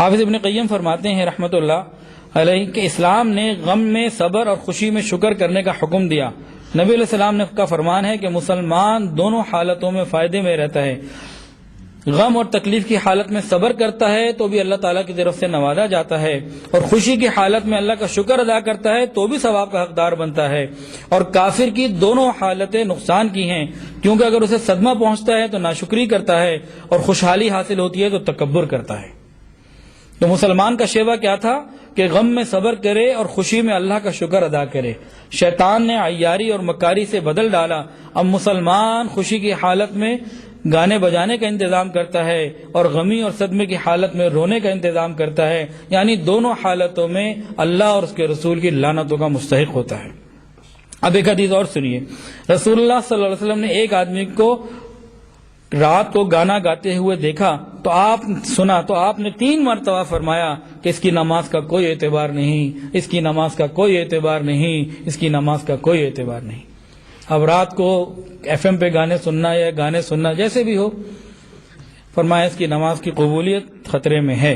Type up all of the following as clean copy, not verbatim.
حافظ ابن قیم فرماتے ہیں رحمۃ اللہ علیہ کہ اسلام نے غم میں صبر اور خوشی میں شکر کرنے کا حکم دیا۔ نبی علیہ السلام نے کا فرمان ہے کہ مسلمان دونوں حالتوں میں فائدے میں رہتا ہے، غم اور تکلیف کی حالت میں صبر کرتا ہے تو بھی اللہ تعالیٰ کی طرف سے نوازا جاتا ہے، اور خوشی کی حالت میں اللہ کا شکر ادا کرتا ہے تو بھی ثواب کا حقدار بنتا ہے۔ اور کافر کی دونوں حالتیں نقصان کی ہیں، کیونکہ اگر اسے صدمہ پہنچتا ہے تو ناشکری کرتا ہے، اور خوشحالی حاصل ہوتی ہے تو تکبر کرتا ہے۔ تو مسلمان کا شیوا کیا تھا کہ غم میں صبر کرے اور خوشی میں اللہ کا شکر ادا کرے۔ شیطان نے عیاری اور مکاری سے بدل ڈالا، اب مسلمان خوشی کی حالت میں گانے بجانے کا انتظام کرتا ہے اور غمی اور صدمے کی حالت میں رونے کا انتظام کرتا ہے، یعنی دونوں حالتوں میں اللہ اور اس کے رسول کی لعنتوں کا مستحق ہوتا ہے۔ اب ایک حدیث اور سنیے، رسول اللہ صلی اللہ علیہ وسلم نے ایک آدمی کو رات کو گانا گاتے ہوئے دیکھا تو آپ نے 3 مرتبہ فرمایا کہ اس کی نماز کا کوئی اعتبار نہیں، اس کی نماز کا کوئی اعتبار نہیں، اس کی نماز کا کوئی اعتبار نہیں۔ اب رات کو ایف ایم پہ گانے سننا یا گانے سننا جیسے بھی ہو، فرمایا اس کی نماز کی قبولیت خطرے میں ہے۔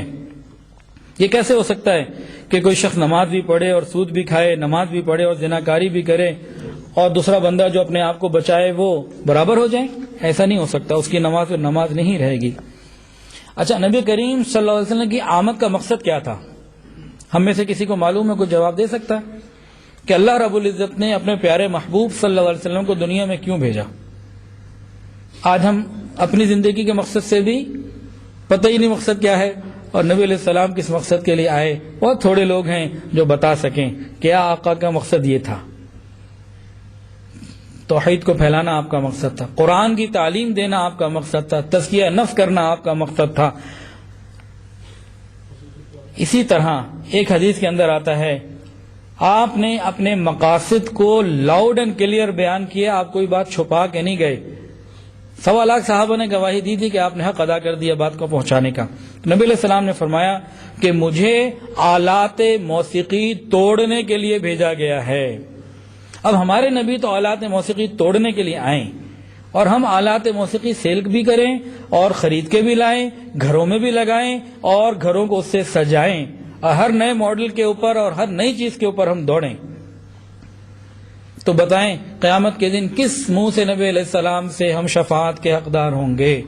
یہ کیسے ہو سکتا ہے کہ کوئی شخص نماز بھی پڑھے اور سود بھی کھائے، نماز بھی پڑھے اور زناکاری بھی کرے، اور دوسرا بندہ جو اپنے آپ کو بچائے وہ برابر ہو جائیں؟ ایسا نہیں ہو سکتا، اس کی نماز پھر نماز نہیں رہے گی۔ اچھا، نبی کریم صلی اللہ علیہ وسلم کی آمد کا مقصد کیا تھا؟ ہم میں سے کسی کو معلوم ہے؟ کوئی جواب دے سکتا ہے کہ اللہ رب العزت نے اپنے پیارے محبوب صلی اللہ علیہ وسلم کو دنیا میں کیوں بھیجا؟ آج ہم اپنی زندگی کے مقصد سے بھی پتہ ہی نہیں مقصد کیا ہے، اور نبی علیہ السلام کس مقصد کے لیے آئے بہت تھوڑے لوگ ہیں جو بتا سکیں کیا آقا کا مقصد یہ تھا۔ توحید کو پھیلانا آپ کا مقصد تھا، قرآن کی تعلیم دینا آپ کا مقصد تھا، تزکیہ نفس کرنا آپ کا مقصد تھا۔ اسی طرح ایک حدیث کے اندر آتا ہے، آپ نے اپنے مقاصد کو لاؤڈ اینڈ کلیئر بیان کیا، آپ کوئی بات چھپا کے نہیں گئے۔ 1.25 لاکھ صحابہ نے گواہی دی تھی کہ آپ نے حق ادا کر دیا بات کو پہنچانے کا۔ نبی علیہ السلام نے فرمایا کہ مجھے آلات موسیقی توڑنے کے لیے بھیجا گیا ہے۔ اب ہمارے نبی تو آلات موسیقی توڑنے کے لیے آئیں، اور ہم آلات موسیقی سیل بھی کریں اور خرید کے بھی لائیں، گھروں میں بھی لگائیں اور گھروں کو اس سے سجائیں، ہر نئے ماڈل کے اوپر اور ہر نئی چیز کے اوپر ہم دوڑیں۔ تو بتائیں قیامت کے دن کس منہ سے نبی علیہ السلام سے ہم شفاعت کے حقدار ہوں گے؟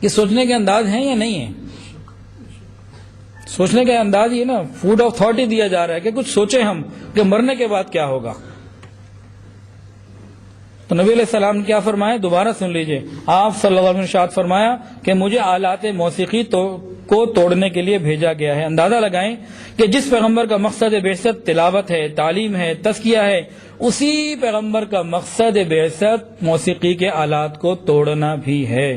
یہ سوچنے کے انداز ہیں یا نہیں ہیں؟ سوچنے کا انداز یہ نا فوڈ آف تھاٹ ہی دیا جا رہا ہے کہ کچھ سوچیں ہم کہ مرنے کے بعد کیا ہوگا۔ تو نبی علیہ السلام نے کیا فرمایا؟ دوبارہ سن لیجئے، آپ صلی اللہ علیہ وسلم نے ارشاد فرمایا کہ مجھے آلات موسیقی کو توڑنے کے لیے بھیجا گیا ہے۔ اندازہ لگائیں کہ جس پیغمبر کا مقصد بعثت تلاوت ہے، تعلیم ہے، تزکیہ ہے، اسی پیغمبر کا مقصد بعثت موسیقی کے آلات کو توڑنا بھی ہے۔